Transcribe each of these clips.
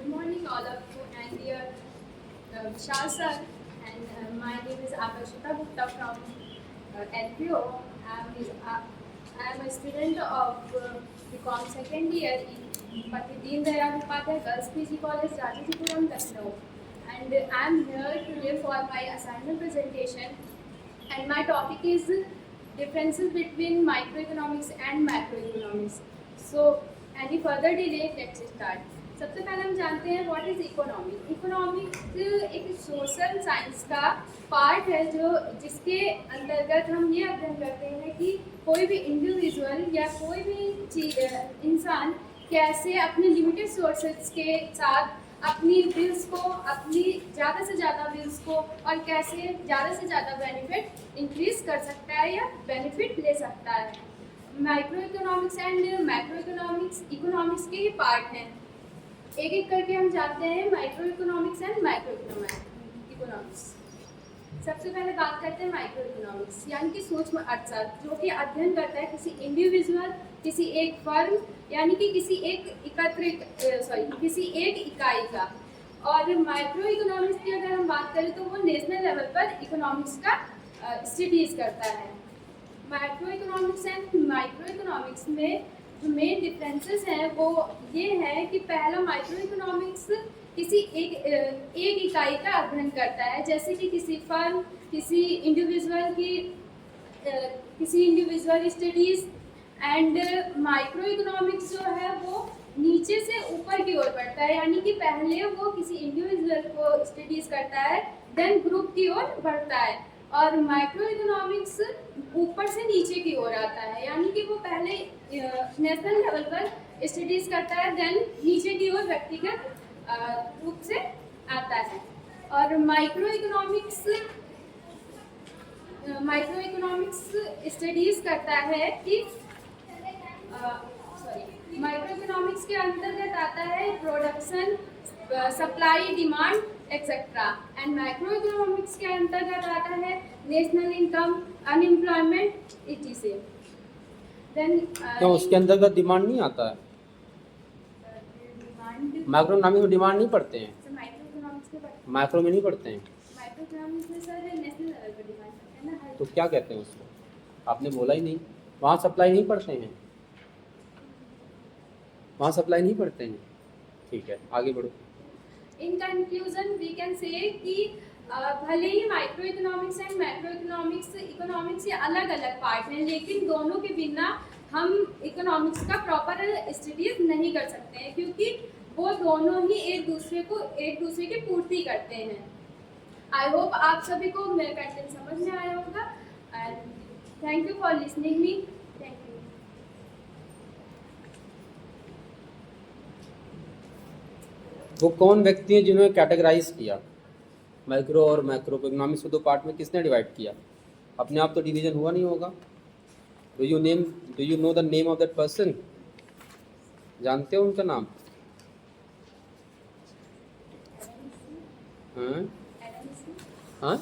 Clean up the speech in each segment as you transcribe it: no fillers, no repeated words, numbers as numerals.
Good morning, all of you, and dear Vishal sir. And my name is Akashita Gupta from LPO. I'm a student of BCom second year in Pandit Deen Dayal Upadhyay Girls PG College, Rajajipuram, Lucknow. And I'm here today for my assignment presentation. And my topic is differences between microeconomics and macroeconomics. So, any further delay, let's start. सबसे पहले हम जानते हैं what is economic. Economic एक social science का part है जो जिसके अंतर्गत हम ये अध्ययन करते हैं कि कोई भी इंडिविजुअल या कोई भी इंसान कैसे अपने लिमिटेड सोर्सेज के साथ अपनी बिल्स को, अपनी ज़्यादा से ज़्यादा बिल्स को और कैसे ज़्यादा से ज़्यादा बेनिफिट इंक्रीज कर सकता है या बेनिफिट ले सकता है. Micro economics and macro economics economics के ही पार्ट हैं. एक एक करके हम जानते हैं micro economics and macro economics. सबसे पहले बात करते हैं माइक्रो इकोनॉमिक्स यानी कि सूक्ष्म अर्थशास्त्र, जो कि अध्ययन करता है किसी इंडिविजुअल, किसी एक फर्म यानी कि किसी एक इकाई का. और माइक्रो इकोनॉमिक्स की अगर हम बात करें तो वो नेशनल लेवल पर इकोनॉमिक्स का स्टडीज करता है. Micro economics and micro economics में जो मेन डिफरेंसेस हैं वो ये है कि पहला माइक्रो इकोनॉमिक्स किसी एक इकाई का अध्ययन करता है, जैसे कि किसी फर्म, किसी individual studies. And micro economics जो है वो नीचे से ऊपर की ओर बढ़ता है, यानी कि पहले वो किसी इंडिविजुअल को स्टडीज करता है, देन ग्रुप की ओर बढ़ता है. और माइक्रो इकोनॉमिक्स ऊपर से नीचे की ओर आता है, यानी कि वो पहले नेशनल लेवल पर स्टडीज करता है, देन नीचे की ओर व्यक्तिगत रूप से आता है. और माइक्रो इकोनॉमिक्स स्टडीज करता है कि माइक्रो इकोनॉमिक्स के अंतर्गत आता है production, supply, demand etcetera. And macroeconomics के अंतर्गत आता है national income, unemployment etc. Then क्यों उसके अंतर्गत डिमांड नहीं आता है? मैक्रो इकोनॉमिक्स में डिमांड नहीं पढ़ते हैं, मैक्रो में नहीं पढ़ते हैं. माइक्रो इकोनॉमिक्स में सर नेशनल लेवल पर डिमांड है ना. तो क्या कहते हैं उसको? आपने बोला ही नहीं. वहाँ सप्लाई नहीं पढ़ते हैं, वहाँ सप्लाई नहीं पढ़ते हैं. ठीक है, आगे बढ़ो. In conclusion we can say कि भले ही microeconomics and macroeconomics ये अलग अलग पार्ट हैं, लेकिन दोनों के बिना हम इकोनॉमिक्स का प्रॉपर स्टडीज नहीं कर सकते हैं, क्योंकि वो दोनों ही एक दूसरे की पूर्ति करते हैं. आई होप आप सभी को मेरा कंटेंट समझ में आया होगा. And thank you for listening me. Thank you. वो कौन व्यक्ति हैं जिन्होंने कैटेगराइज किया माइक्रो और मैक्रो को? इकोनॉमिक्स को दो पार्ट में किसने डिवाइड किया? अपने आप तो डिवीजन हुआ नहीं होगा. Do you know the name of that person? जानते हो उनका नाम? हाँ,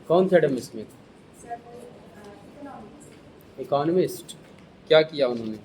कौन थे? Adam Smith. इकोनॉमिस्ट. क्या किया उन्होंने?